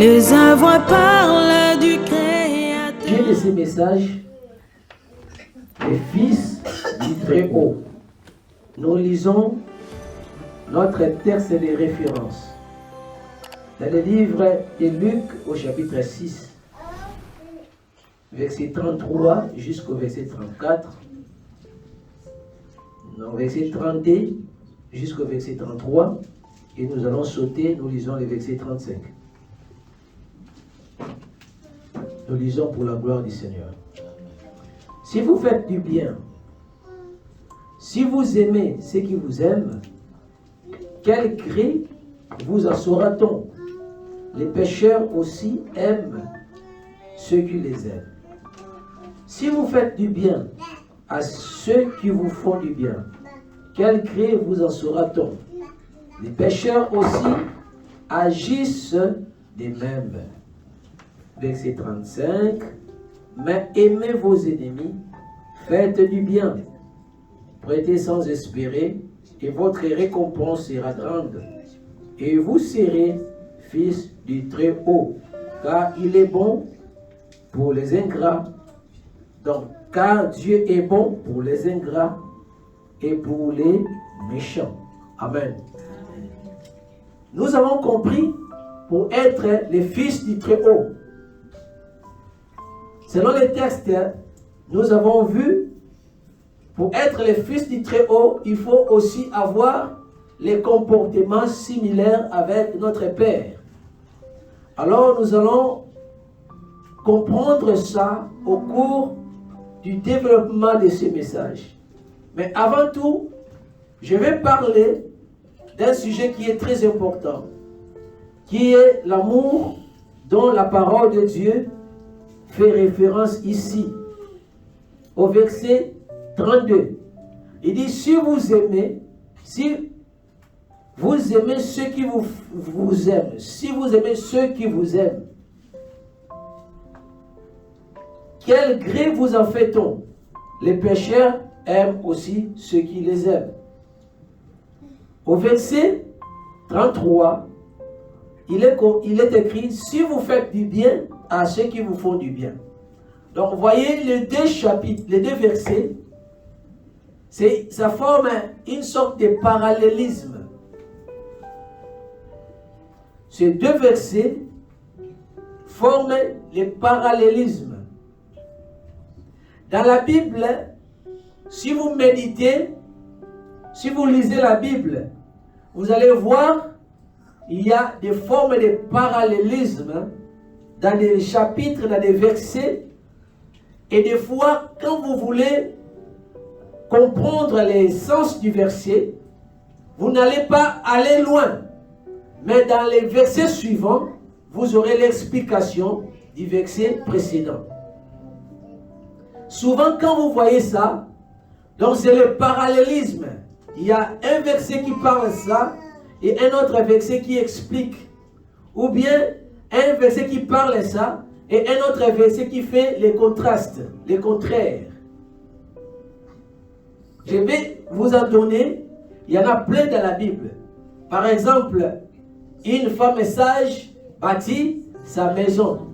Les œuvres parlent du Créateur. Dieu de ces messages, les fils du Très-Haut. Nous lisons notre texte de référence dans le livre de Luc au chapitre 6, verset 33 jusqu'au verset 34, non, verset 32 jusqu'au verset 33, et nous allons sauter, nous lisons le verset 35. Nous lisons pour la gloire du Seigneur. Si vous faites du bien, si vous aimez ceux qui vous aiment, quel gré vous en saura-t-on? Les pécheurs aussi aiment ceux qui les aiment. Si vous faites du bien à ceux qui vous font du bien, quel gré vous en saura-t-on? Les pécheurs aussi agissent de même. Verset 35. Mais aimez vos ennemis, faites du bien, prêtez sans espérer, et votre récompense sera grande. Et vous serez fils du Très-Haut, car il est bon pour les ingrats. Donc, car Dieu est bon pour les ingrats et pour les méchants. Amen. Nous avons compris pour être les fils du Très-Haut. Selon les textes, nous avons vu, pour être les fils du Très-Haut, il faut aussi avoir les comportements similaires avec notre Père. Alors nous allons comprendre ça au cours du développement de ce message. Mais avant tout, je vais parler d'un sujet qui est très important, qui est l'amour dont la parole de Dieu fait référence ici, au verset 32. Il dit, si vous aimez ceux qui vous aiment, si vous aimez ceux qui vous aiment, quel gré vous en fait-on? Les pécheurs aiment aussi ceux qui les aiment. Au verset 33, il est écrit, si vous faites du bien à ceux qui vous font du bien. Donc, vous voyez les deux chapitres, les deux versets, ça forme une sorte de parallélisme. Ces deux versets forment le parallélisme. Dans la Bible, si vous méditez, si vous lisez la Bible, vous allez voir, il y a des formes de parallélisme dans des chapitres, dans des versets. Et des fois, quand vous voulez comprendre les sens du verset, vous n'allez pas aller loin. Mais dans les versets suivants, vous aurez l'explication du verset précédent. Souvent, quand vous voyez ça, donc c'est le parallélisme. Il y a un verset qui parle de ça et un autre verset qui explique. Ou bien un verset qui parle de ça et un autre verset qui fait les contrastes, les contraires. Je vais vous en donner, il y en a plein dans la Bible. Par exemple, une femme sage bâtit sa maison,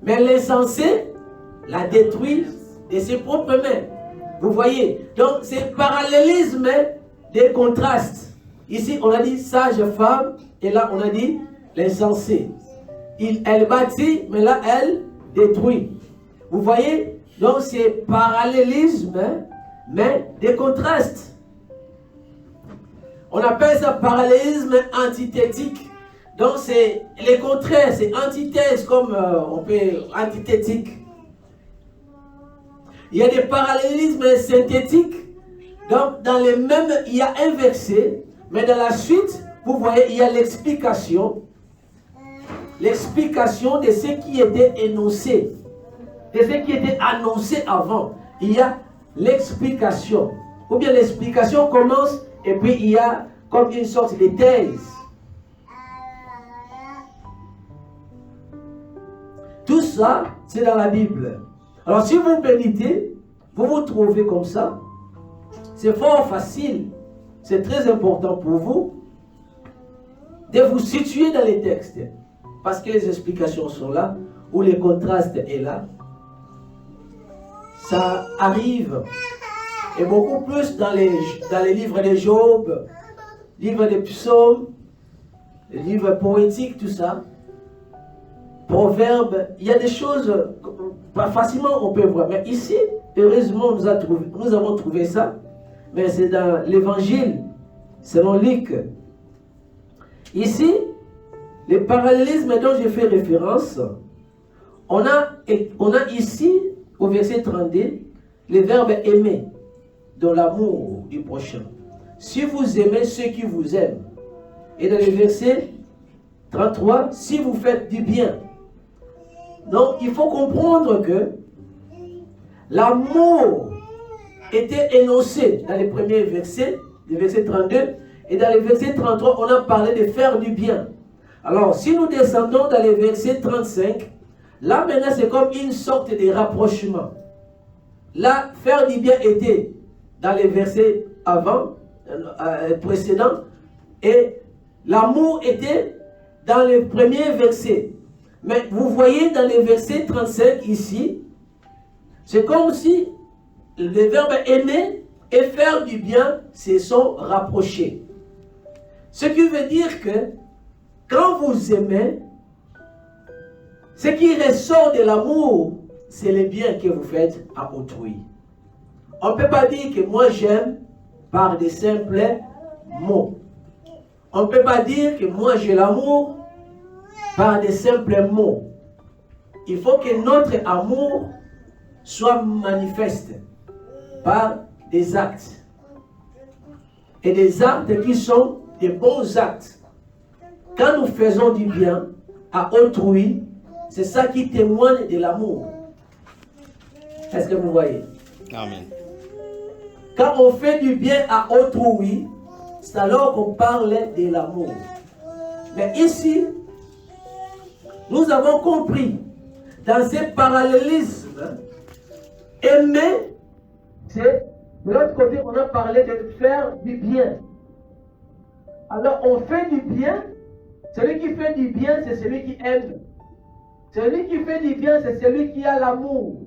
mais l'insensé la détruit de ses propres mains. Vous voyez, donc c'est parallélisme des contrastes. Ici, on a dit sage femme, et là, on a dit l'insensé. Elle bâtit, mais là, elle détruit. Vous voyez, donc c'est parallélisme, mais des contrastes. On appelle ça parallélisme antithétique. Donc c'est les contraires, c'est antithèse comme on peut antithétique. Il y a des parallélismes synthétiques. Donc dans les mêmes, il y a un verset, mais dans la suite, vous voyez, il y a l'explication. L'explication de ce qui était énoncé, de ce qui était annoncé avant. Il y a l'explication. Ou bien l'explication commence et puis il y a comme une sorte de thèse. Tout ça, c'est dans la Bible. Alors si vous méditez, vous vous trouvez comme ça. C'est fort facile. C'est très important pour vous de vous situer dans les textes. parce que les explications sont là, ou les contrastes est là, ça arrive, et beaucoup plus dans les livres de Job, livres des psaumes, les livres poétiques, tout ça, proverbes, il y a des choses, pas facilement on peut voir, mais ici, heureusement, nous avons trouvé ça, mais c'est dans l'évangile, selon Luc. Ici, les parallélismes dont j'ai fait référence, on a ici, au verset 32, le verbe aimer, dans l'amour du prochain. Si vous aimez ceux qui vous aiment. Et dans le verset 33, si vous faites du bien. Donc, il faut comprendre que l'amour était énoncé dans les premiers versets, le verset 32, et dans le verset 33, on a parlé de faire du bien. Alors, si nous descendons dans le verset 35, là maintenant c'est comme une sorte de rapprochement. Là, faire du bien était dans les versets précédents, et l'amour était dans les premiers versets. Mais vous voyez dans les versets 35 ici, c'est comme si les verbes aimer et faire du bien se sont rapprochés. Ce qui veut dire que quand vous aimez, ce qui ressort de l'amour, c'est le bien que vous faites à autrui. On ne peut pas dire que moi j'aime par des simples mots. On ne peut pas dire que moi j'ai l'amour par des simples mots. Il faut que notre amour soit manifeste par des actes. Et des actes qui sont des bons actes. Quand nous faisons du bien à autrui, c'est ça qui témoigne de l'amour. Est-ce que vous voyez? Amen. Quand on fait du bien à autrui, c'est alors qu'on parle de l'amour. Mais ici, nous avons compris, dans ces parallélismes, aimer, c'est, de l'autre côté, on a parlé de faire du bien. Alors, on fait du bien. Celui qui fait du bien, c'est celui qui aime. Celui qui fait du bien, c'est celui qui a l'amour.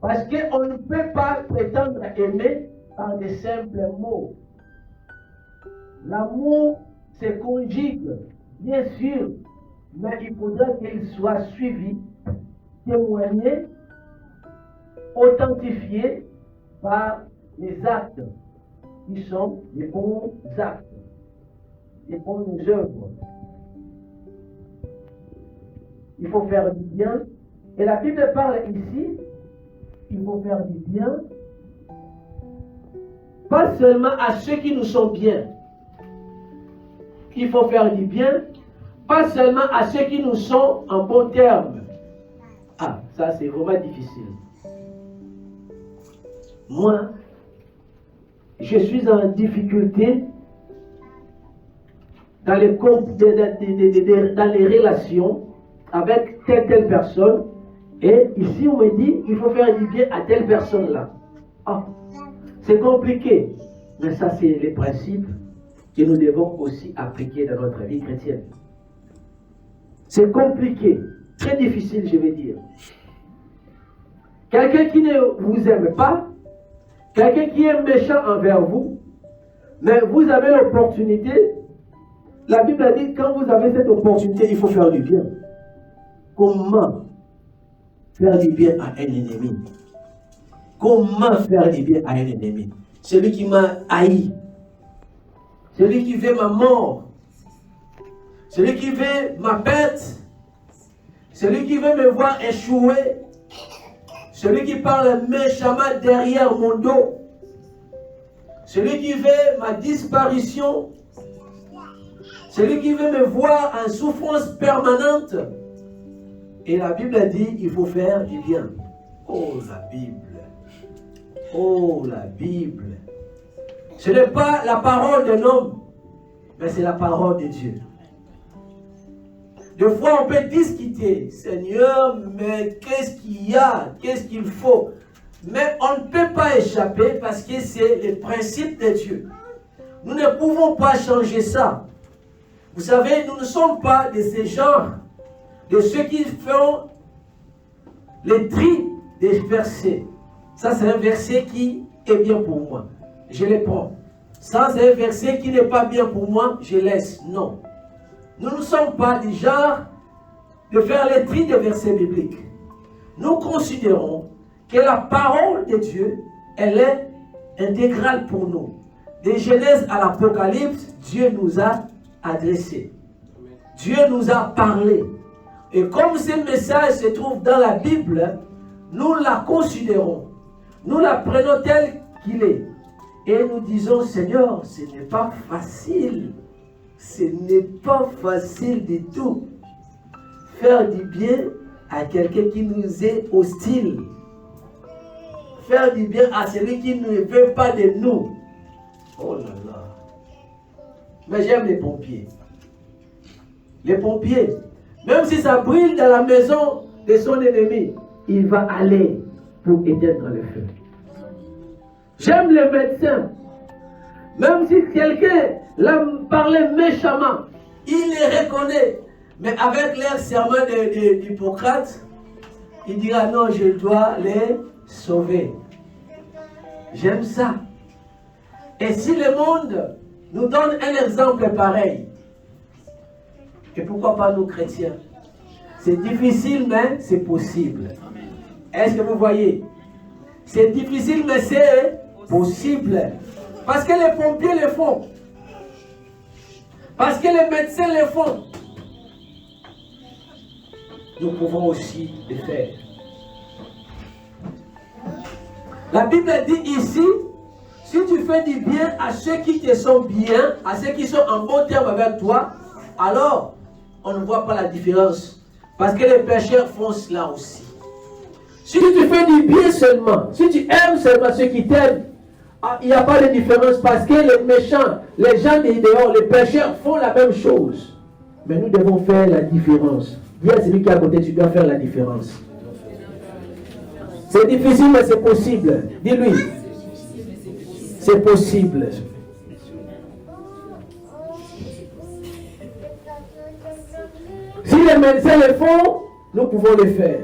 Parce qu'on ne peut pas prétendre aimer par des simples mots. L'amour se conjugue, bien sûr, mais il faudra qu'il soit suivi, témoigné, authentifié par les actes qui sont les bons actes, les bonnes œuvres. Il faut faire du bien. Et la Bible parle ici, il faut faire du bien, pas seulement à ceux qui nous sont bien. Il faut faire du bien, pas seulement à ceux qui nous sont en bon terme. Ah, ça c'est vraiment difficile. Moi, je suis en difficulté dans les relations avec telle personne, et ici on me dit il faut faire du bien à telle personne là. Ah, c'est compliqué, mais ça c'est les principes que nous devons aussi appliquer dans notre vie chrétienne. C'est compliqué, très difficile je vais dire. Quelqu'un qui ne vous aime pas, quelqu'un qui est méchant envers vous, mais vous avez l'opportunité, la Bible a dit quand vous avez cette opportunité, il faut faire du bien. Comment faire du bien à un ennemi? Comment faire du bien à un ennemi? Celui qui m'a haï, celui qui veut ma mort, celui qui veut ma perte, celui qui veut me voir échouer, celui qui parle méchamment derrière mon dos, celui qui veut ma disparition, celui qui veut me voir en souffrance permanente. Et la Bible a dit, il faut faire du bien. Oh la Bible. Oh la Bible. Ce n'est pas la parole d'un homme, mais c'est la parole de Dieu. Des fois on peut discuter, Seigneur, mais qu'est-ce qu'il y a? Qu'est-ce qu'il faut? Mais on ne peut pas échapper parce que c'est le principe de Dieu. Nous ne pouvons pas changer ça. Vous savez, nous ne sommes pas de ces genres, de ceux qui font les tri des versets. Ça, c'est un verset qui est bien pour moi. Je les prends. Ça, c'est un verset qui n'est pas bien pour moi, je laisse. Non. Nous ne sommes pas du genre de faire les tri des versets bibliques. Nous considérons que la parole de Dieu, elle est intégrale pour nous. De Genèse à l'Apocalypse, Dieu nous a adressés. Dieu nous a parlé. Et comme ces messages se trouvent dans la Bible, nous la considérons. Nous la prenons telle qu'il est. Et nous disons, Seigneur, ce n'est pas facile. Ce n'est pas facile du tout. Faire du bien à quelqu'un qui nous est hostile. Faire du bien à celui qui ne veut pas de nous. Oh là là. Mais j'aime les pompiers. Les pompiers, même si ça brûle dans la maison de son ennemi, il va aller pour éteindre le feu. J'aime les médecins. Même si quelqu'un l'a parlé méchamment, il les reconnaît. Mais avec leur serment d'Hippocrate, il dira non, je dois les sauver. J'aime ça. Et si le monde nous donne un exemple pareil, et pourquoi pas nous chrétiens? C'est difficile, mais c'est possible. Est-ce que vous voyez? C'est difficile, mais c'est possible. Parce que les pompiers le font. Parce que les médecins le font. Nous pouvons aussi le faire. La Bible dit ici, si tu fais du bien à ceux qui te sont bien, à ceux qui sont en bon terme avec toi, alors on ne voit pas la différence. Parce que les pécheurs font cela aussi. Si tu fais du bien seulement, si tu aimes seulement ceux qui t'aiment, il n'y a pas de différence parce que les méchants, les gens des dehors, les pécheurs font la même chose. Mais nous devons faire la différence. Dis à celui qui est à côté, tu dois faire la différence. C'est difficile, mais c'est possible. Dis-lui. C'est possible. Si les médecins le font, nous pouvons le faire.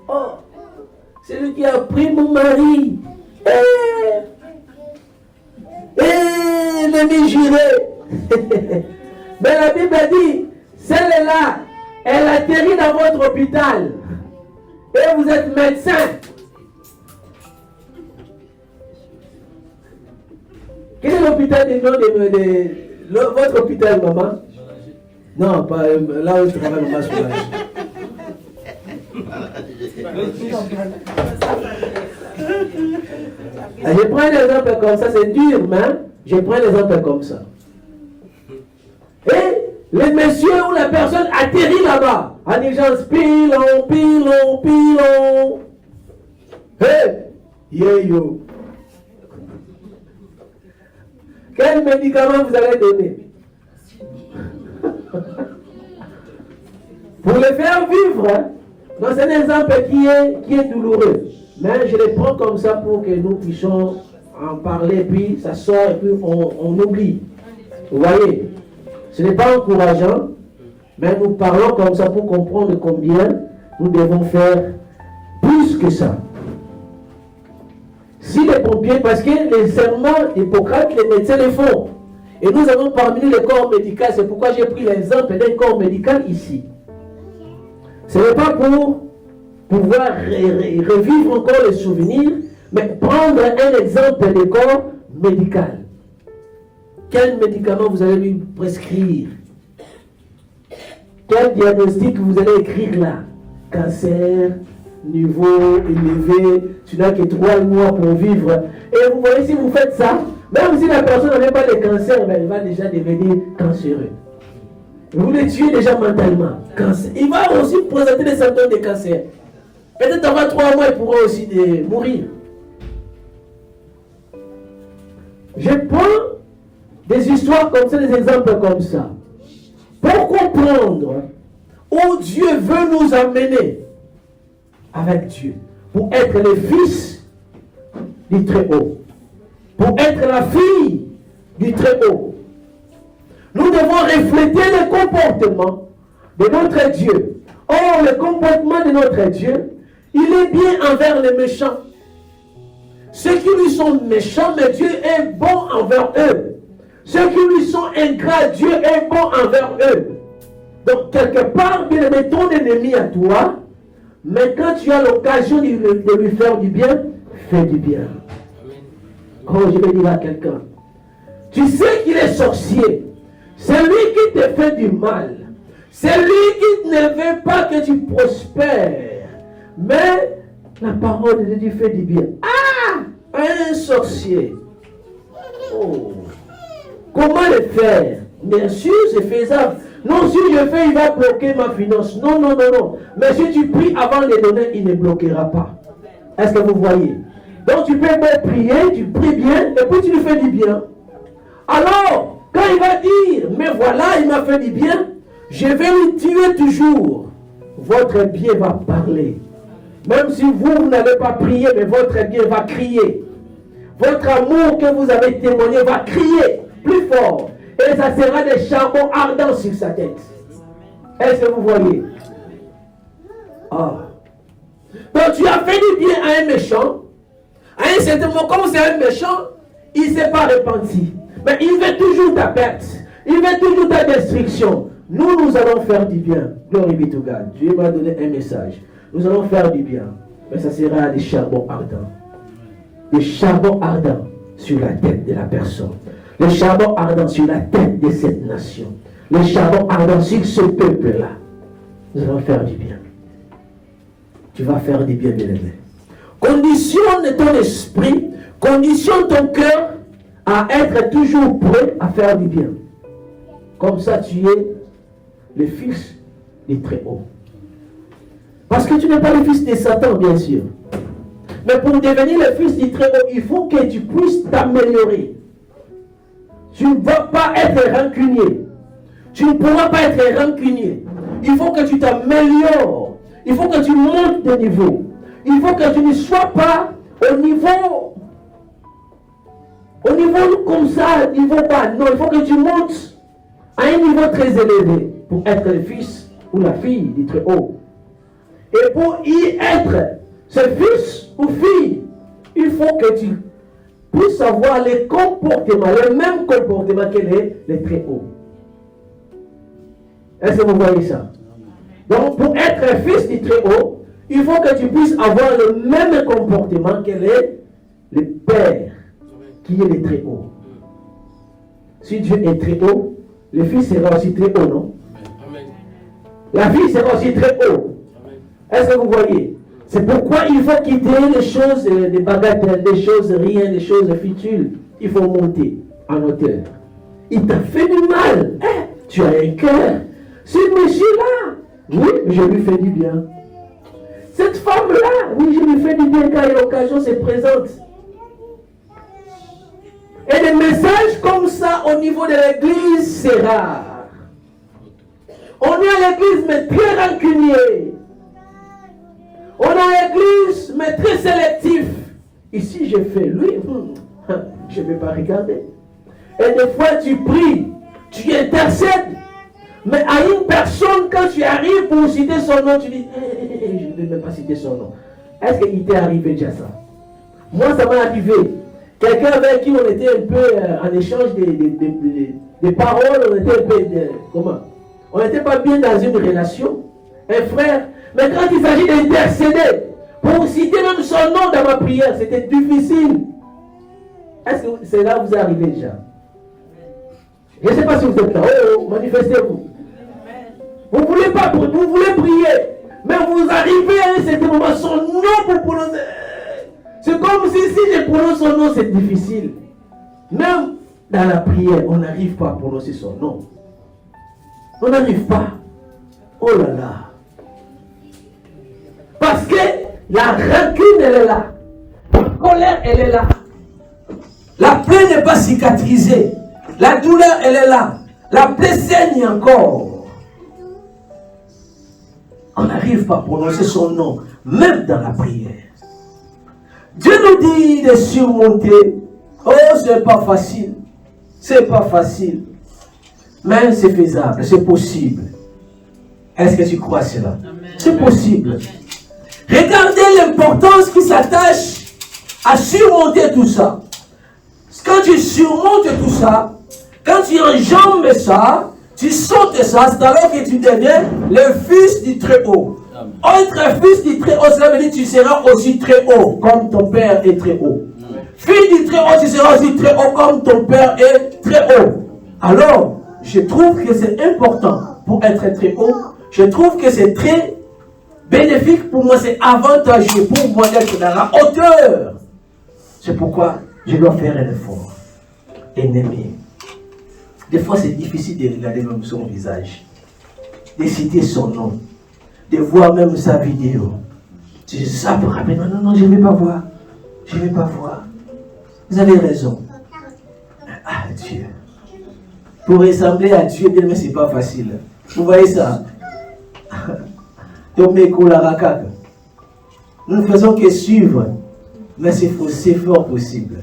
Oh, c'est lui qui a pris mon mari. L'ennemi juré. Mais la Bible dit, celle-là, elle atterrit dans votre hôpital. Et vous êtes médecin. Quel est l'hôpital des noms de votre hôpital, maman? Non, pas là où je travaille, maman Soulage. Je prends un exemple comme ça, c'est dur, mais je prends un exemple comme ça. Et le monsieur ou la personne atterrit là-bas, en urgence, pilon. Hey, yo. Quel médicament vous allez donner? Pour le faire vivre, hein? Donc c'est un exemple qui est douloureux. Mais je le prends comme ça pour que nous puissions en parler, puis ça sort et puis on oublie. Vous voyez? Ce n'est pas encourageant, mais nous parlons comme ça pour comprendre combien nous devons faire plus que ça. Si les pompiers, parce que les serments d'Hippocrate, les médecins les font. Et nous avons parmi nous le corps médical, c'est pourquoi j'ai pris l'exemple d'un corps médical ici. Ce n'est pas pour pouvoir revivre encore les souvenirs, mais prendre un exemple de corps médical. Quel médicament vous allez lui prescrire? Quel diagnostic vous allez écrire là? Cancer, niveau élevé, tu n'as que 3 mois pour vivre. Et vous voyez, si vous faites ça, même si la personne n'avait pas de cancer, ben, elle va déjà devenir cancéreux. Vous le tuez déjà mentalement. Cancer. Il va aussi présenter des symptômes de cancer. Peut-être avant 3 mois, il pourra aussi mourir. Je prends des histoires comme ça, des exemples comme ça, pour comprendre où Dieu veut nous amener avec Dieu, pour être les fils du Très-Haut, pour être la fille du Très-Haut. Nous devons refléter le comportement de notre Dieu. Or, le comportement de notre Dieu, il est bien envers les méchants. Ceux qui lui sont méchants, mais Dieu est bon envers eux. Ceux qui lui sont ingrats, Dieu est bon envers eux. Donc, quelque part, bien aimé, ton ennemi à toi, mais quand tu as l'occasion de lui faire du bien, fais du bien. Oh, je vais dire à quelqu'un, tu sais qu'il est sorcier. C'est lui qui te fait du mal. C'est lui qui ne veut pas que tu prospères. Mais la parole de Dieu fait du bien. Ah! Un sorcier. Oh. Comment le faire? Bien sûr, c'est faisable. Non, si je fais, il va bloquer ma finance. Non, non, non, non. Mais si tu pries avant de les donner, il ne bloquera pas. Est-ce que vous voyez? Donc tu peux même prier, tu pries bien, et puis tu lui fais du bien. Alors, quand il va dire, mais voilà, il m'a fait du bien, je vais lui tuer toujours. Votre bien va parler. Même si vous n'avez pas prié, mais votre bien va crier. Votre amour que vous avez témoigné va crier plus fort. Et ça sera des charbons ardents sur sa tête. Est-ce que vous voyez? Ah. Donc tu as fait du bien à un méchant. À un certain moment, comme c'est un méchant, il ne s'est pas repenti. Mais il veut toujours ta perte. Il veut toujours ta destruction. Nous allons faire du bien. Glory be to God. Dieu m'a donné un message. Nous allons faire du bien. Mais ça sera des charbons ardents. Des charbons ardents sur la tête de la personne. Les charbons ardents sur la tête de cette nation. Les charbons ardents sur ce peuple-là. Nous allons faire du bien. Tu vas faire du bien, bien-aimé. Conditionne ton esprit, conditionne ton cœur à être toujours prêt à faire du bien. Comme ça, tu es le fils du Très-Haut. Parce que tu n'es pas le fils de Satan, bien sûr. Mais pour devenir le fils du Très-Haut, il faut que tu puisses t'améliorer. Tu ne vas pas être rancunier. Tu ne pourras pas être rancunier. Il faut que tu t'améliores. Il faut que tu montes de niveau. Il faut que tu ne sois pas au niveau comme ça, niveau bas. Non, il faut que tu montes à un niveau très élevé pour être le fils ou la fille du Très-Haut. Et pour y être ce fils ou fille, il faut que tu puisses avoir les comportements, le même comportement que les Très-Hauts. Est-ce que vous voyez ça? Donc, pour être fils du Très-Haut, il faut que tu puisses avoir le même comportement que le Père, qui est le Très-Haut. Si Dieu est Très-Haut, le Fils sera aussi Très-Haut, non? La fille sera aussi Très-Haut. Est-ce que vous voyez? C'est pourquoi il faut quitter les choses, les bagatelles, les choses rien, les choses futiles. Il faut monter en hauteur. Il t'a fait du mal. Tu as un cœur. Ce monsieur-là, oui, je lui fais du bien. Cette femme-là, oui, je lui fais du bien quand l'occasion se présente. Et des messages comme ça au niveau de l'église, c'est rare. On est à l'église, mais très rancunier. On est à l'église, mais très sélectif. Ici, je fais lui, je ne vais pas regarder. Et des fois, tu pries, tu intercèdes. Mais à une personne, quand tu arrives pour citer son nom, tu dis, je ne vais même pas citer son nom. Est-ce qu'il t'est arrivé déjà ça? Moi, ça m'est arrivé. Quelqu'un avec qui on était un peu en échange des paroles, on était un peu, comment? On n'était pas bien dans une relation, un frère. Mais quand il s'agit d'intercéder, pour citer même son nom dans ma prière, c'était difficile. Est-ce que c'est là où vous arrivez déjà? Je ne sais pas si vous êtes là. Oh, manifestez-vous. Vous voulez pas, vous voulez prier, mais vous arrivez à un certain moment, son nom pour prononcer. C'est comme si je prononce son nom, c'est difficile. Même dans la prière, on n'arrive pas à prononcer son nom. On n'arrive pas. Oh là là. Parce que la rancune, elle est là. La colère, elle est là. La plaie n'est pas cicatrisée. La douleur, elle est là. La plaie saigne encore. On n'arrive pas à prononcer son nom, même dans la prière. Dieu nous dit de surmonter. Oh, c'est pas facile. C'est pas facile. Mais c'est faisable, c'est possible. Est-ce que tu crois cela? C'est possible. Regardez l'importance qui s'attache à surmonter tout ça. Quand tu surmontes tout ça, quand tu enjambes ça, tu sautes ça, c'est alors que tu deviens le fils du Très-Haut. Être fils du Très-Haut, cela veut dire que tu seras aussi très haut, comme ton Père est très haut. Fils du Très-Haut, tu seras aussi très haut, comme ton Père est très haut. Alors, je trouve que c'est important pour être très haut. Je trouve que c'est très bénéfique pour moi, c'est avantageux pour moi d'être dans la hauteur. C'est pourquoi je dois faire un effort. Ennemi. Des fois, c'est difficile de regarder même son visage, de citer son nom, de voir même sa vidéo. Tu dis ça pour rappeler, non, je ne vais pas voir. Je ne vais pas voir. Vous avez raison. Ah, Dieu. Pour ressembler à Dieu, bien, mais ce n'est pas facile. Vous voyez ça? Nous ne faisons que suivre, mais c'est fort possible.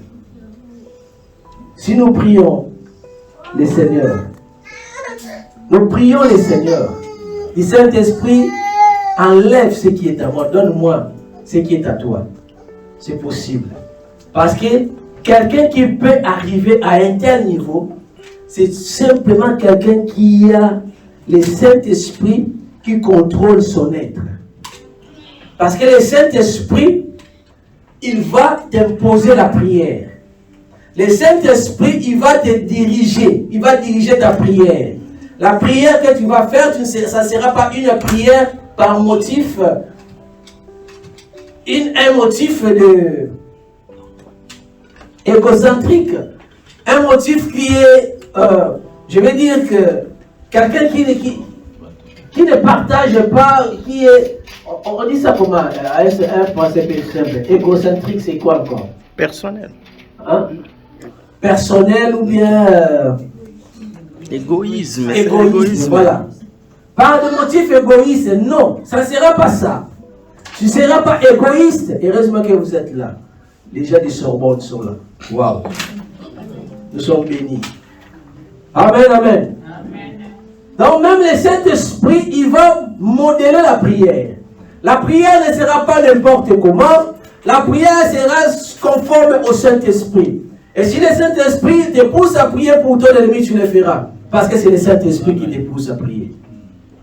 Si nous prions le Seigneur, nous prions le Seigneur, le Saint-Esprit enlève ce qui est à moi, donne-moi ce qui est à toi. C'est possible. Parce que quelqu'un qui peut arriver à un tel niveau, c'est simplement quelqu'un qui a le Saint-Esprit qui contrôle son être. Parce que le Saint-Esprit, il va t'imposer la prière. Le Saint-Esprit, il va te diriger. Il va diriger ta prière. La prière que tu vas faire, ça ne sera pas une prière par motif, un motif égocentrique. Un motif qui est, je vais dire que quelqu'un qui ne partage pas, qui est, on dit ça comment, un principe simple. Égocentrique, c'est quoi encore? Personnel. Hein? Personnel ou bien égoïsme. Égoïsme, voilà. Par de motif égoïste, non, ça ne sera pas ça. Tu ne seras pas égoïste. Heureusement que vous êtes là. Les gens du Sorbonne sont là. Waouh. Nous sommes bénis. Amen, amen. Donc même le Saint-Esprit, il va modeler la prière. La prière ne sera pas n'importe comment. La prière sera conforme au Saint-Esprit. Et si le Saint-Esprit te pousse à prier pour ton ennemi, tu le feras. Parce que c'est le Saint-Esprit qui te pousse à prier.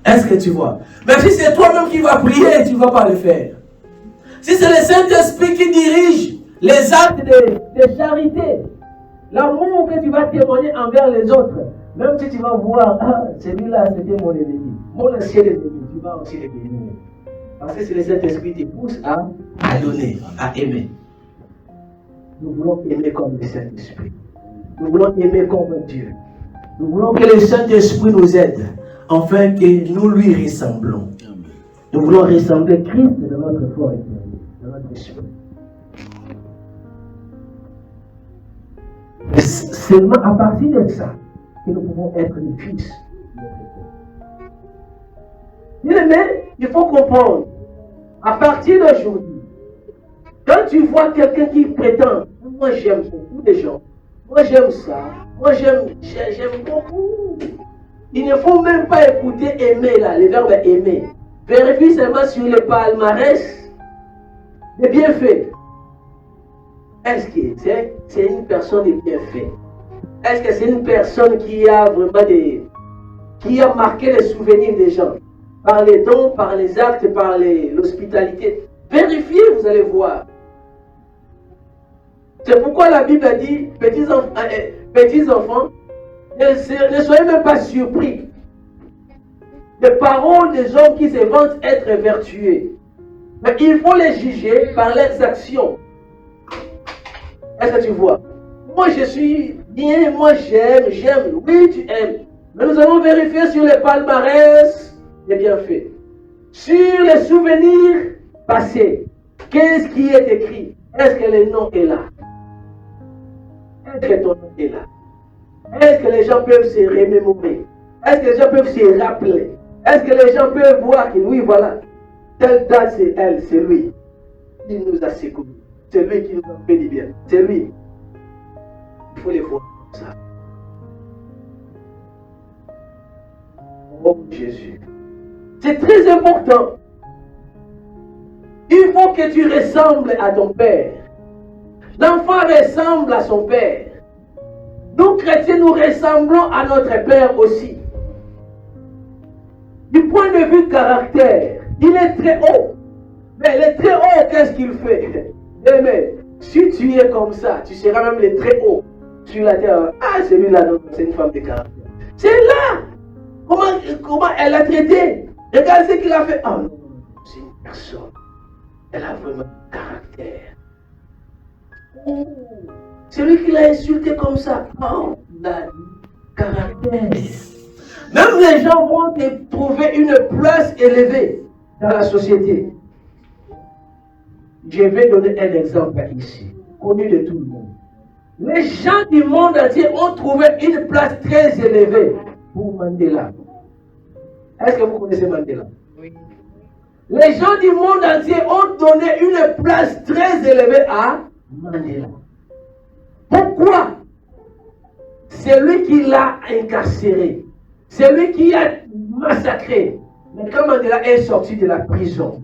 Est-ce que tu vois? Mais si c'est toi-même qui vas prier, tu ne vas pas le faire. Si c'est le Saint-Esprit qui dirige les actes de charité, l'amour que tu vas témoigner envers les autres, même si tu vas voir, ah, celui-là, c'était mon ennemi, mon ancien ennemi, tu vas aussi le bénir. Parce que c'est le Saint-Esprit qui te pousse à donner, à aimer. Nous voulons aimer comme le Saint-Esprit. Nous voulons aimer comme Dieu. Nous voulons que le Saint-Esprit nous aide, afin que nous lui ressemblons. Nous voulons ressembler Christ dans notre foi éternelle, dans notre esprit. C'est seulement à partir de ça que nous pouvons être les fils. Mais il faut comprendre, à partir d'aujourd'hui, quand tu vois quelqu'un qui prétend, moi j'aime beaucoup de gens, moi j'aime ça, moi j'aime beaucoup. Il ne faut même pas écouter aimer là, le verbe aimer. Vérifie seulement sur le palmarès des bienfaits. Est-ce que c'est une personne de bienfaits? Est-ce que c'est une personne qui a vraiment qui a marqué les souvenirs des gens? Par les dons, par les actes, par l'hospitalité. Vérifiez, vous allez voir. C'est pourquoi la Bible a dit, petits enfants, ne soyez même pas surpris des paroles des hommes qui se vantent être vertueux. Mais il faut les juger par leurs actions. Est-ce que tu vois? Moi je suis bien, moi j'aime. Oui, tu aimes. Mais nous allons vérifier sur les palmarès les bienfaits. Sur les souvenirs passés. Qu'est-ce qui est écrit? Est-ce que le nom est là? Est-ce que ton nom est là? Est-ce que les gens peuvent se remémorer? Est-ce que les gens peuvent se rappeler? Est-ce que les gens peuvent voir que oui, voilà, telle date c'est elle, c'est lui. Il nous a secourus. C'est lui qui nous a fait du bien. C'est lui. Il faut les voir comme ça. Oh Jésus. C'est très important. Il faut que tu ressembles à ton Père. L'enfant ressemble à son Père. Nous, chrétiens, nous ressemblons à notre Père aussi. Du point de vue caractère, il est très haut. Mais le très haut, qu'est-ce qu'il fait? Mais si tu es comme ça, tu seras même le très haut sur la terre. Ah, celui-là, c'est une femme de caractère. C'est là. Comment elle a traité? Regarde ce qu'il a fait. Oh non, c'est une personne. Elle a vraiment un caractère. Oh, celui qui l'a insulté comme ça. Oh, il a un caractère. Même les gens vont te trouver une place élevée dans la société. Je vais donner un exemple ici, connu de tout le monde. Les gens du monde entier ont trouvé une place très élevée pour Mandela. Est-ce que vous connaissez Mandela? Oui. Les gens du monde entier ont donné une place très élevée à Mandela. Pourquoi? C'est lui qui l'a incarcéré. C'est lui qui a massacré. Mais quand Mandela est sorti de la prison,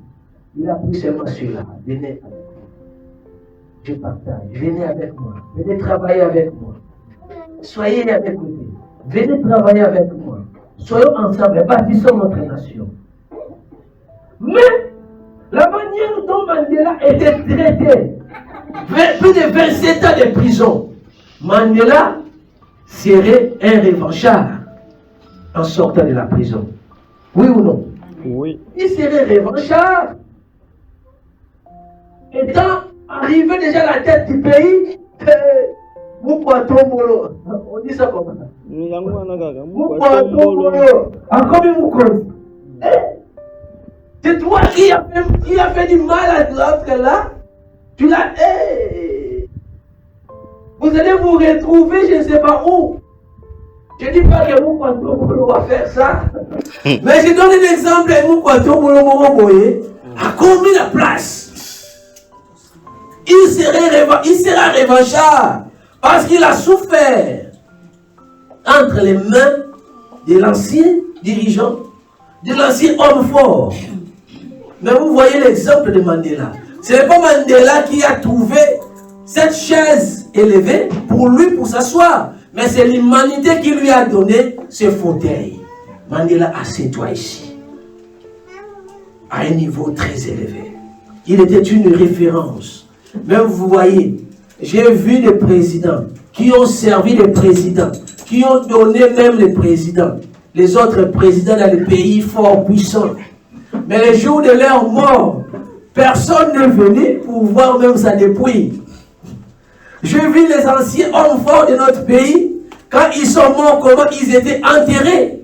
il a pris seulement celui-là. Venez avec moi. Je partage. Venez avec moi. Venez travailler avec moi. Soyez à mes côtés. Venez travailler avec moi. Soyons ensemble et bâtissons notre nation. Mais la manière dont Mandela était traité, plus de 27 ans de prison, Mandela serait un revanchard en sortant de la prison. Oui ou non? Oui. Il serait revanchard. Étant arrivé déjà à la tête du pays, on dit ça comme ça. C'est toi qui a fait du mal à l'autre là. Tu l'as. Vous allez vous retrouver, je ne sais pas où. Je ne dis pas que Moukouatomolo va faire ça. Mais je donne un exemple de Moukouatomolo a commis la place. Il sera revanchard parce qu'il a souffert entre les mains de l'ancien dirigeant, de l'ancien homme fort. Mais vous voyez l'exemple de Mandela. Ce n'est pas Mandela qui a trouvé cette chaise élevée pour lui, pour s'asseoir. Mais c'est l'humanité qui lui a donné ce fauteuil. Mandela, assieds-toi ici. À un niveau très élevé. Il était une référence. Même vous voyez, j'ai vu des présidents qui ont servi les présidents, qui ont donné même les présidents, les autres présidents dans les pays forts, puissants. Mais le jour de leur mort, personne n'est venu pour voir même sa dépouille. J'ai vu les anciens hommes forts de notre pays, quand ils sont morts, comment ils étaient enterrés.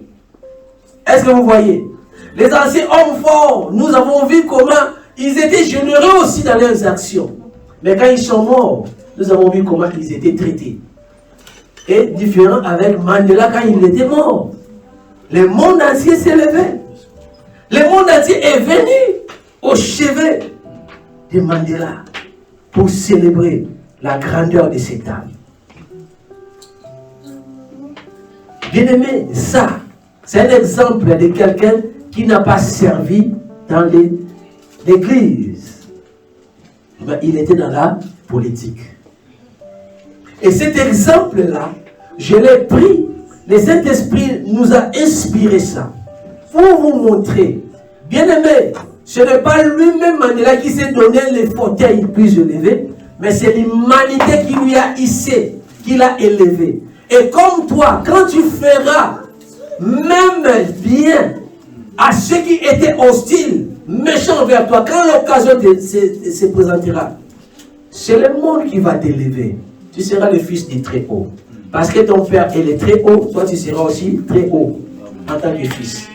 Est-ce que vous voyez? Les anciens hommes forts, nous avons vu comment ils étaient généreux aussi dans leurs actions. Mais quand ils sont morts, nous avons vu comment ils étaient traités. Et différent avec Mandela quand il était mort. Le monde entier s'est levé. Le monde entier est venu au chevet de Mandela pour célébrer la grandeur de cette âme. Bien-aimé, ça, c'est un exemple de quelqu'un qui n'a pas servi dans l'église. Mais il était dans la politique. Et cet exemple-là, je l'ai pris, le Saint-Esprit nous a inspiré ça. Pour vous montrer, bien-aimé, ce n'est pas lui-même Mandela qui s'est donné les fauteuils plus élevés, mais c'est l'humanité qui lui a hissé, qui l'a élevé. Et comme toi, quand tu feras même bien à ceux qui étaient hostiles, méchants vers toi, quand l'occasion se présentera, c'est le monde qui va t'élever. Tu seras le fils du Très-Haut. Parce que ton père est le Très-Haut, toi tu seras aussi très haut en tant que fils.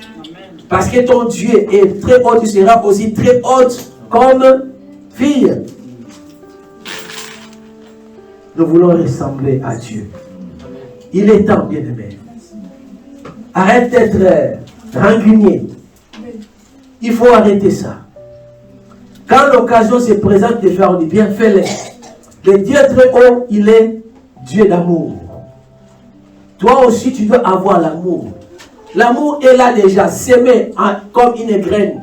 Parce que ton Dieu est très haut, tu seras aussi très haute comme fille. Nous voulons ressembler à Dieu. Il est temps, bien-aimé. Arrête d'être rancunier. Il faut arrêter ça. Quand l'occasion se présente de faire du bien, fais-le. Le Dieu très haut, il est Dieu d'amour. Toi aussi, tu dois avoir l'amour. L'amour est là déjà, semé comme une graine.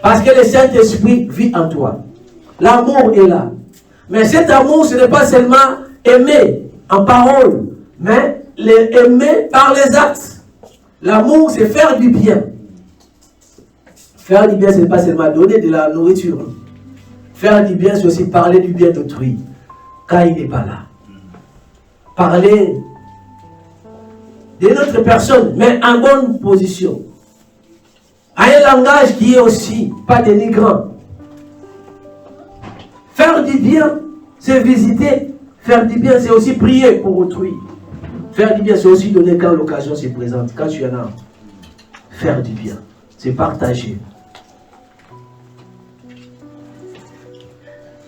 Parce que le Saint-Esprit vit en toi. L'amour est là. Mais cet amour, ce n'est pas seulement aimer en parole, mais aimer par les actes. L'amour, c'est faire du bien. Faire du bien, ce n'est pas seulement donner de la nourriture. Faire du bien, c'est aussi parler du bien d'autrui, quand il n'est pas là. Parler de notre personne, mais en bonne position. À un langage qui est aussi pas dénigrant. Faire du bien, c'est visiter. Faire du bien, c'est aussi prier pour autrui. Faire du bien, c'est aussi donner quand l'occasion se présente, quand tu en as. Faire du bien, c'est partager.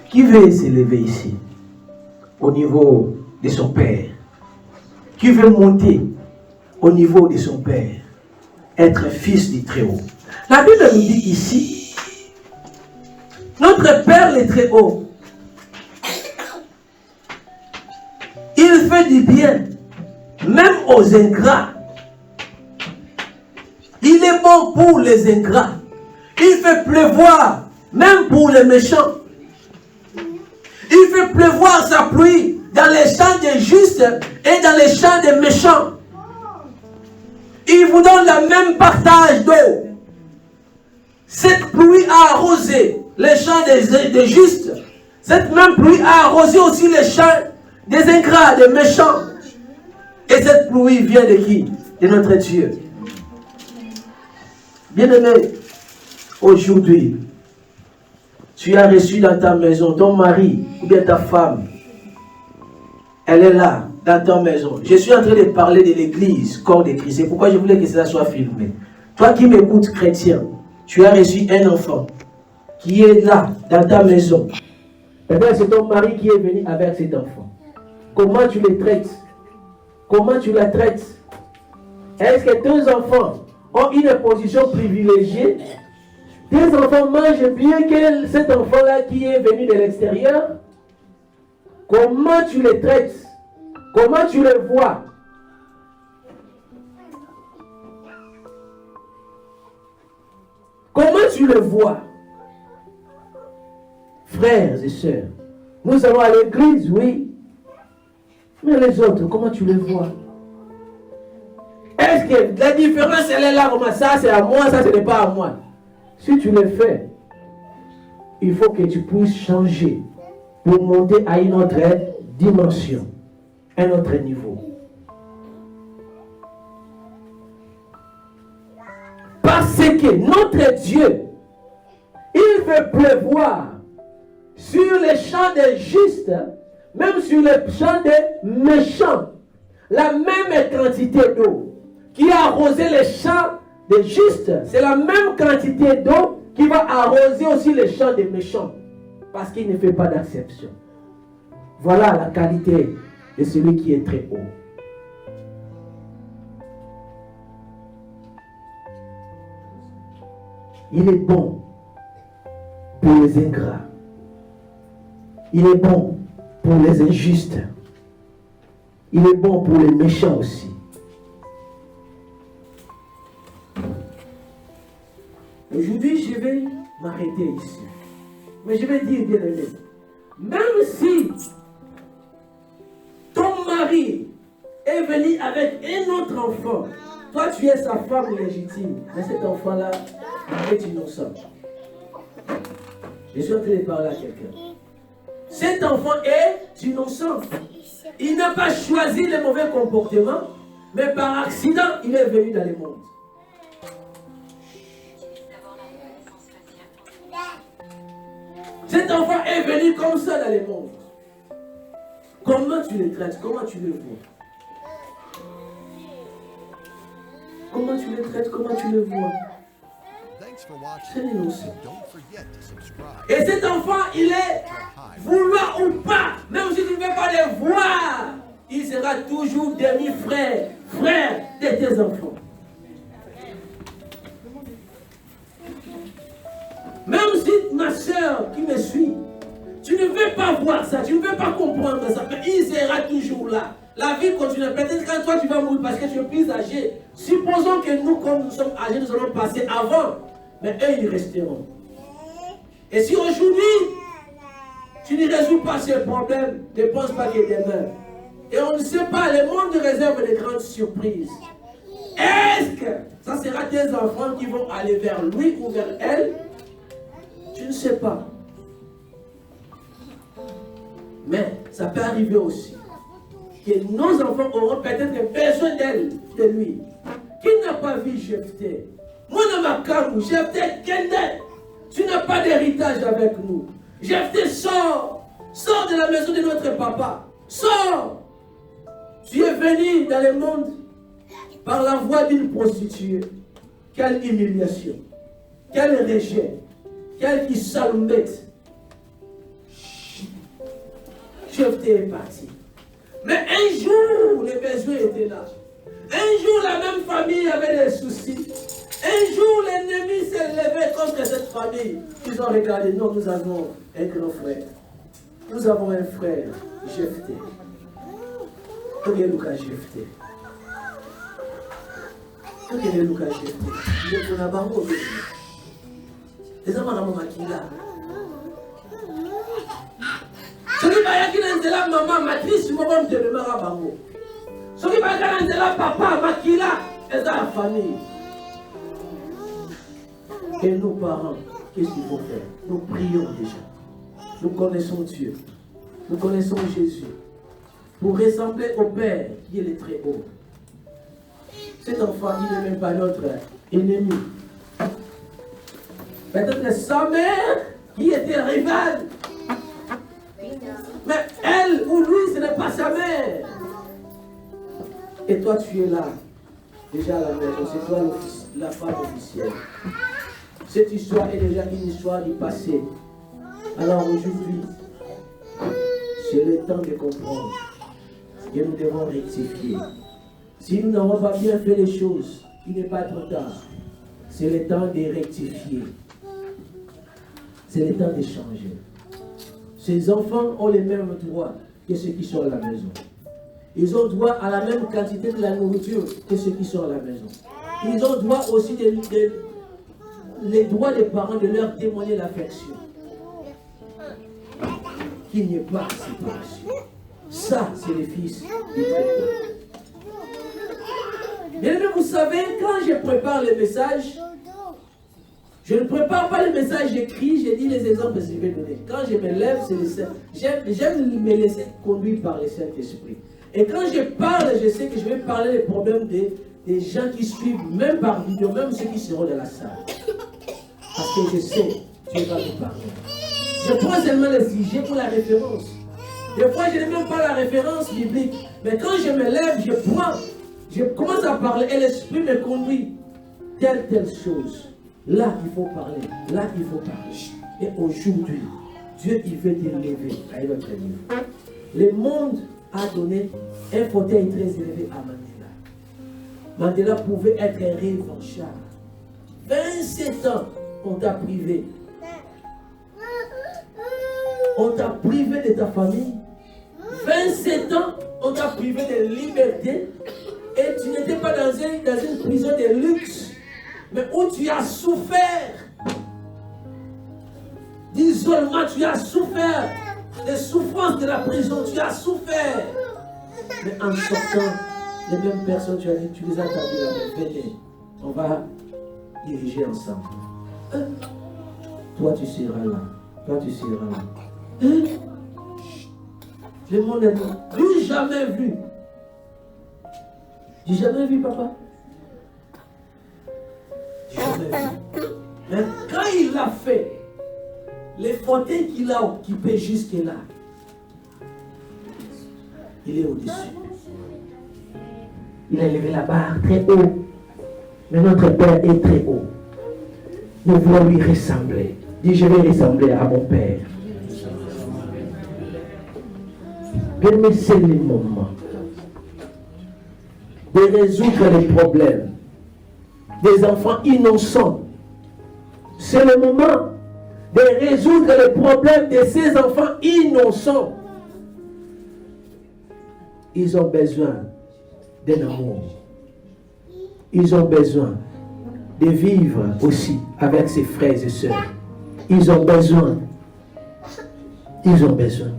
Qui veut s'élever ici, au niveau de son Père? Qui veut monter au niveau de son Père? Être fils du Très-Haut. La Bible nous dit ici, notre Père le Très-Haut, il fait du bien, même aux ingrats. Il est bon pour les ingrats. Il fait pleuvoir, même pour les méchants. Il fait pleuvoir sa pluie dans les champs des justes et dans les champs des méchants. Il vous donne le même partage d'eau. Cette pluie a arrosé les champs des justes. Cette même pluie a arrosé aussi les champs des ingrats, des méchants. Et cette pluie vient de qui? De notre Dieu. Bien-aimé, aujourd'hui, tu as reçu dans ta maison ton mari ou bien ta femme. Elle est là, dans ta maison. Je suis en train de parler de l'église, corps de Christ. C'est pourquoi je voulais que cela soit filmé. Toi qui m'écoutes, chrétien, tu as reçu un enfant qui est là, dans ta maison. Eh bien, c'est ton mari qui est venu avec cet enfant. Comment tu les traites? Comment tu la traites? Est-ce que tes enfants ont une position privilégiée? Tes enfants mangent bien que cet enfant-là qui est venu de l'extérieur? Comment tu les traites? Comment tu les vois? Comment tu les vois? Frères et sœurs, nous allons à l'église, oui. Mais les autres, comment tu les vois? Est-ce que la différence, elle est là, comme ça, c'est à moi, ça, ce n'est pas à moi? Si tu le fais, il faut que tu puisses changer pour monter à une autre dimension, un autre niveau. Parce que notre Dieu, il veut pleuvoir sur les champs des justes, même sur les champs des méchants. La même quantité d'eau qui a arrosé les champs des justes, c'est la même quantité d'eau qui va arroser aussi les champs des méchants. Parce qu'il ne fait pas d'acception. Voilà la qualité de celui qui est très haut. Il est bon pour les ingrats. Il est bon pour les injustes. Il est bon pour les méchants aussi. Aujourd'hui, je vais m'arrêter ici. Mais je vais dire, bien aimé, même si ton mari est venu avec un autre enfant, toi tu es sa femme légitime, mais cet enfant-là est innocent. Je suis en train de parler à quelqu'un. Cet enfant est innocent. Il n'a pas choisi le mauvais comportement, mais par accident, il est venu dans le monde. Cet enfant est venu comme ça dans le monde. Comment tu le traites? Comment tu le vois? Comment tu le traites? Comment tu le vois? C'est innocent. Et cet enfant, il est vouloir ou pas, même si tu ne veux pas le voir, il sera toujours demi-frère, frère de tes enfants. Même si ma soeur qui me suit, tu ne veux pas voir ça, tu ne veux pas comprendre ça, mais il sera toujours là. La vie continue. Peut-être quand toi tu vas mourir parce que tu es plus âgé. Supposons que nous, comme nous sommes âgés, nous allons passer avant. Mais eux, ils resteront. Et si aujourd'hui, tu ne résous pas ce problème, ne pense pas que demain. Et on ne sait pas, le monde réserve de grandes surprises. Est-ce que ça sera tes enfants qui vont aller vers lui ou vers elle? Tu ne sais pas. Mais ça peut arriver aussi que nos enfants auront peut-être besoin d'elle, de lui. Qui n'a pas vu Jephthé? Moi, dans ma camme, Jephthé, Kende, tu n'as pas d'héritage avec nous. Jephthé, sors. Sors de la maison de notre papa. Sors. Tu es venu dans le monde par la voie d'une prostituée. Quelle humiliation. Quel rejet. Quel qui s'allumbette. Jephthé est parti. Mais un jour, les besoins étaient là. Un jour, la même famille avait des soucis. Un jour, l'ennemi s'est levé contre cette famille. Ils ont regardé, non, nous avons un grand frère. Nous avons un frère, Jephthé. Regarde Lucas Jephthé. Regarde Lucas Jephthé. Il est pour la banque. Les hommes ont maquillé. Soki bayaki na nzela mama matrice moko mtelemaka bango. Soki bayaki na nzela papa makila eza la famille. Et nos parents, qu'est-ce qu'il faut faire? Nous prions déjà. Nous connaissons Dieu. Nous connaissons Jésus. Pour ressembler au Père qui est le très haut. Cet enfant, il n'est même pas notre ennemi. Peut-être que sa mère, qui était rivale. Mais elle ou lui, ce n'est pas sa mère. Et toi, tu es là. Déjà à la maison, c'est toi la femme officielle. Cette histoire est déjà une histoire du passé. Alors aujourd'hui, c'est le temps de comprendre que nous devons rectifier. Si nous n'avons pas bien fait les choses, il n'est pas trop tard. C'est le temps de rectifier. C'est le temps de changer. Ces enfants ont les mêmes droits que ceux qui sont à la maison. Ils ont droit à la même quantité de la nourriture que ceux qui sont à la maison. Ils ont droit aussi les droits des parents de leur témoigner l'affection. Qu'il n'y ait pas séparation. Ça, c'est les fils du Très-Haut. Bien aimé, vous savez, quand je prépare les messages, je ne prépare pas les messages écrits, je dis les exemples que je vais donner. Quand je me lève, c'est le Saint. J'aime me laisser conduire par le Saint-Esprit. Et quand je parle, je sais que je vais parler des problèmes des gens qui suivent, même par vidéo, même ceux qui seront dans la salle. Parce que je sais, Dieu va nous parler. Je prends seulement les sujets pour la référence. Des fois, je n'ai même pas la référence biblique. Mais quand je me lève, je commence à parler et l'Esprit me conduit. Telle chose. Là, il faut parler. Là, il faut parler. Et aujourd'hui, Dieu, il veut t'élever à notre niveau. Le monde a donné un fauteuil très élevé à Mandela. Mandela pouvait être un revanchard. 27 ans, on t'a privé. On t'a privé de ta famille. 27 ans, on t'a privé de liberté. Et tu n'étais pas dans une prison de luxe, mais où tu as souffert d'isolement, tu as souffert des souffrances de la prison, tu as souffert. Mais en sortant, les mêmes personnes, tu as dit, tu les as tendues la main, venez, on va diriger ensemble. Toi, tu seras là. Toi, tu seras là. Le monde a dit, plus jamais vu. J'ai jamais vu, papa. J'ai jamais vu. Mais quand il l'a fait, les fauteuils qu'il a occupés jusque-là, il est au-dessus. Il a levé la barre très haut. Mais notre Père est très haut. Nous voulons lui ressembler. Dis, je vais ressembler à mon Père. Bien, c'est le moment de résoudre les problèmes des enfants innocents. C'est le moment de résoudre les problèmes de ces enfants innocents. ils ont besoin d'un amour. Ils ont besoin de vivre aussi avec ses frères et sœurs. Ils ont besoin. Ils ont besoin.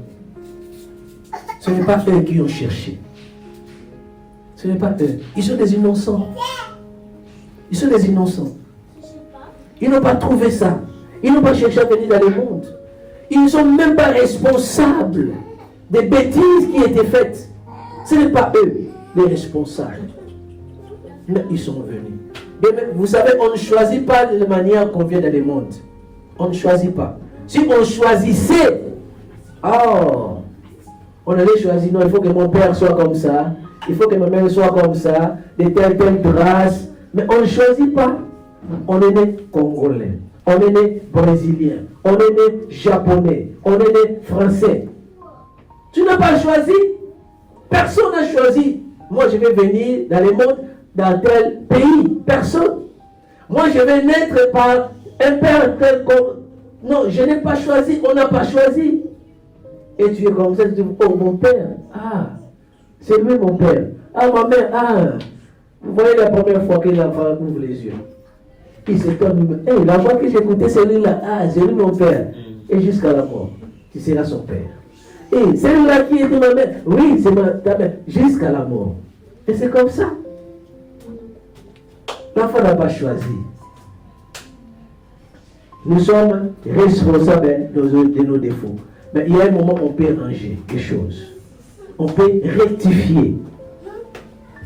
Ce n'est pas eux qui ont cherché. Ce n'est pas eux. Ils sont des innocents. Ils sont des innocents. Ils n'ont pas trouvé ça. Ils n'ont pas cherché à venir dans le monde. Ils ne sont même pas responsables des bêtises qui étaient faites. Ce n'est pas eux les responsables. Mais ils sont venus. Vous savez, on ne choisit pas de la manière qu'on vient dans le monde. On ne choisit pas. Si on choisissait, on allait choisir, non, il faut que mon père soit comme ça, il faut que ma mère soit comme ça, de telle race. Mais on ne choisit pas. On est né congolais, on est né brésilien, on est né japonais, on est né français. Tu n'as pas choisi. Personne n'a choisi. Moi, je vais venir dans le monde, dans tel pays. Personne. Moi, je vais naître par un père tel qu'on... Non, je n'ai pas choisi. On n'a pas choisi. Et tu es comme ça, tu dis, oh, mon père. Ah, c'est lui mon père. Ah, ma mère. Ah, vous voyez la première fois que l'enfant ouvre les yeux. Il se tourne. Hey, la fois que j'écoutais celui-là, ah, c'est lui mon père. Et jusqu'à la mort, tu seras son père. Et celui-là qui était ma mère, oui, c'est ta mère, jusqu'à la mort. Et c'est comme ça. L'enfant n'a pas choisi. Nous sommes responsables de nos défauts. Mais il y a un moment où on peut ranger les choses. On peut rectifier.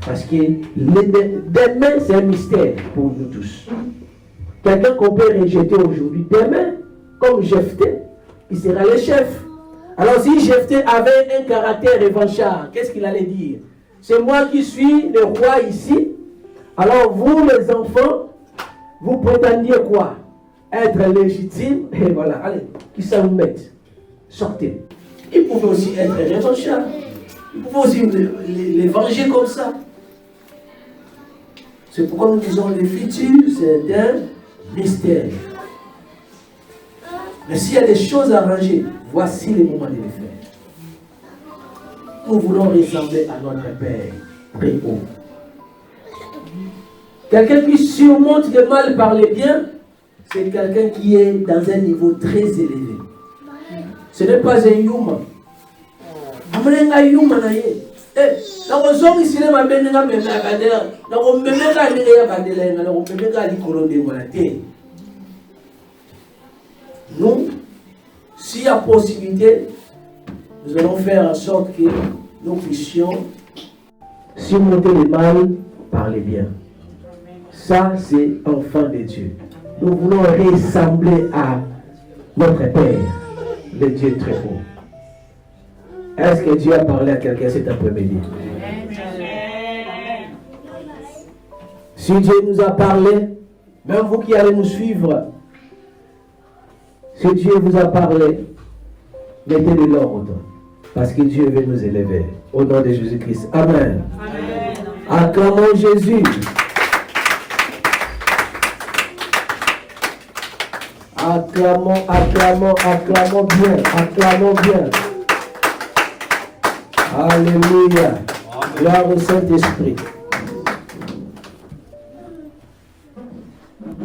Parce que demain, c'est un mystère pour nous tous. Quelqu'un qu'on peut rejeter aujourd'hui, demain, comme Jephthé, il sera le chef. Alors si Jephthé avait un caractère revanchard, qu'est-ce qu'il allait dire? C'est moi qui suis le roi ici. Alors vous, les enfants, vous prétendiez quoi? Être légitime. Et voilà, allez, qui ça vous met? Sortez. Il pouvait aussi être revanchard. Il pouvait aussi les venger comme ça. C'est pourquoi nous disons le futur, c'est un mystère. Mais s'il y a des choses à ranger, voici le moment de les faire. Nous voulons ressembler à notre Père très haut. Quelqu'un qui surmonte le mal par le bien, c'est quelqu'un qui est dans un niveau très élevé. Ce n'est pas un humain. Amenenga humain na ye. Na kozongi sile mabenga mena bandela. Na ko memeka ndenge ya bandela na ko memeka likolo de monate. Nous, s'il y a possibilité, nous allons faire en sorte que nous puissions surmonter le mal par le bien. Ça, c'est enfant de Dieu. Nous voulons ressembler à notre Père, le Dieu très haut. Est-ce que Dieu a parlé à quelqu'un cet après-midi? Si Dieu nous a parlé, même vous qui allez nous suivre, si Dieu vous a parlé, mettez de l'ordre. Parce que Dieu veut nous élever. Au nom de Jésus-Christ. Amen. Amen. Acclamons Jésus. Acclamons, acclamons, acclamons bien. Acclamons bien. Alléluia. Gloire au Saint-Esprit.